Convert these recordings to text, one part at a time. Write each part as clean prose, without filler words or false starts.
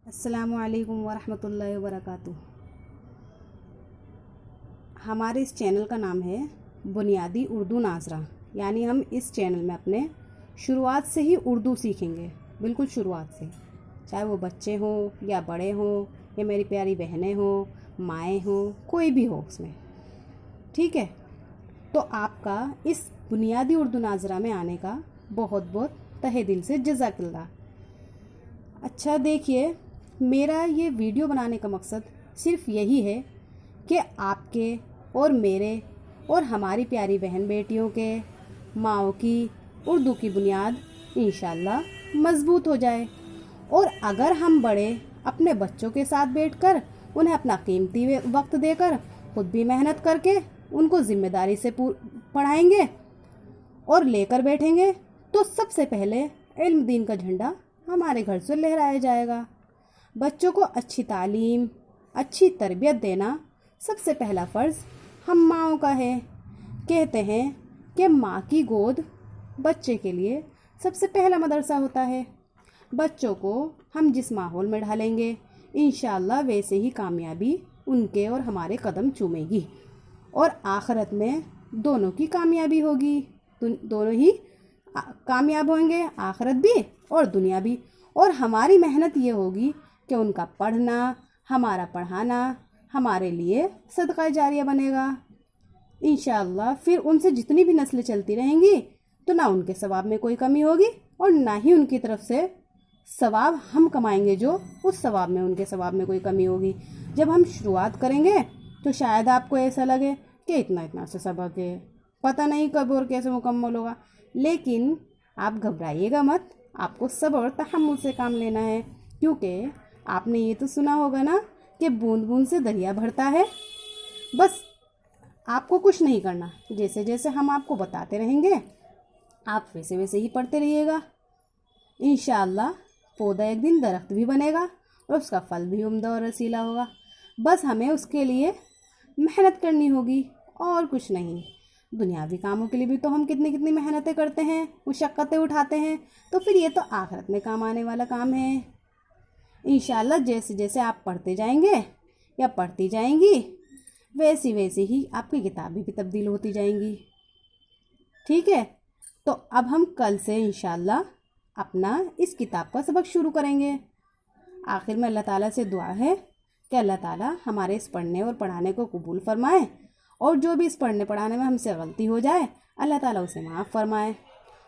السلام علیکم ورحمۃ اللہ وبرکاتہ۔ ہمارے اس چینل کا نام ہے بنیادی اردو ناظرہ، یعنی ہم اس چینل میں اپنے شروعات سے ہی اردو سیکھیں گے، بالکل شروعات سے، چاہے وہ بچے ہوں یا بڑے ہوں یا میری پیاری بہنیں ہوں، مائیں ہوں، کوئی بھی ہو اس میں، ٹھیک ہے؟ تو آپ کا اس بنیادی اردو ناظرہ میں آنے کا بہت بہت تہہ دل سے جزاک اللہ۔ اچھا دیکھیے، میرا یہ ویڈیو بنانے کا مقصد صرف یہی ہے کہ آپ کے اور میرے اور ہماری پیاری بہن بیٹیوں کے ماؤں کی اردو کی بنیاد انشاءاللہ مضبوط ہو جائے، اور اگر ہم بڑے اپنے بچوں کے ساتھ بیٹھ کر انہیں اپنا قیمتی وقت دے کر خود بھی محنت کر کے ان کو ذمہ داری سے پڑھائیں گے اور لے کر بیٹھیں گے، تو سب سے پہلے علم دین کا جھنڈا ہمارے گھر سے لہرایا جائے گا۔ بچوں کو اچھی تعلیم، اچھی تربیت دینا سب سے پہلا فرض ہم ماؤں کا ہے۔ کہتے ہیں کہ ماں کی گود بچے کے لیے سب سے پہلا مدرسہ ہوتا ہے۔ بچوں کو ہم جس ماحول میں ڈھالیں گے انشاءاللہ ویسے ہی کامیابی ان کے اور ہمارے قدم چومے گی، اور آخرت میں دونوں کی کامیابی ہوگی، دونوں ہی کامیاب ہوں گے، آخرت بھی اور دنیا بھی۔ اور ہماری محنت یہ ہوگی کہ ان کا پڑھنا، ہمارا پڑھانا ہمارے لیے صدقہ جاریہ بنے گا انشاءاللہ۔ پھر ان سے جتنی بھی نسلیں چلتی رہیں گی تو نہ ان کے ثواب میں کوئی کمی ہوگی اور نہ ہی ان کی طرف سے ثواب ہم کمائیں گے جو اس ثواب میں ان کے ثواب میں کوئی کمی ہوگی۔ جب ہم شروعات کریں گے تو شاید آپ کو ایسا لگے کہ اتنا سے سبق ہے، پتہ نہیں کب اور کیسے مکمل ہوگا، لیکن آپ گھبرائیے گا مت، آپ کو صبر اور تحمل سے کام لینا ہے، کیونکہ آپ نے یہ تو سنا ہوگا نا کہ بوند بوند سے دریا بڑھتا ہے۔ بس آپ کو کچھ نہیں کرنا، جیسے جیسے ہم آپ کو بتاتے رہیں گے آپ ویسے ویسے ہی پڑھتے رہیے گا، انشاءاللہ پودا ایک دن درخت بھی بنے گا اور اس کا پھل بھی عمدہ اور رسیلا ہوگا۔ بس ہمیں اس کے لیے محنت کرنی ہوگی اور کچھ نہیں۔ دنیاوی کاموں کے لیے بھی تو ہم کتنی محنتیں کرتے ہیں، مشقتیں اٹھاتے ہیں، تو پھر یہ تو آخرت میں کام آنے والا کام ہے۔ انشاءاللہ جیسے جیسے آپ پڑھتے جائیں گے یا پڑھتی جائیں گی ویسی ہی آپ کی کتابیں بھی تبدیل ہوتی جائیں گی، ٹھیک ہے؟ تو اب ہم کل سے انشاءاللہ اپنا اس کتاب کا سبق شروع کریں گے۔ آخر میں اللہ تعالیٰ سے دعا ہے کہ اللہ تعالیٰ ہمارے اس پڑھنے اور پڑھانے کو قبول فرمائے، اور جو بھی اس پڑھنے پڑھانے میں ہم سے غلطی ہو جائے اللہ تعالیٰ اسے معاف فرمائے۔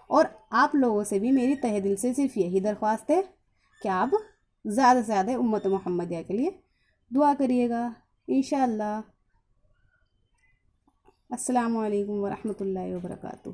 اور آپ لوگوں سے بھی میری تہہ دل سے صرف یہی درخواست ہے کہ آپ زیادہ سے زیادہ امت محمدیہ کے لیے دعا کریے گا انشاءاللہ۔ السلام علیکم ورحمۃ اللہ وبرکاتہ۔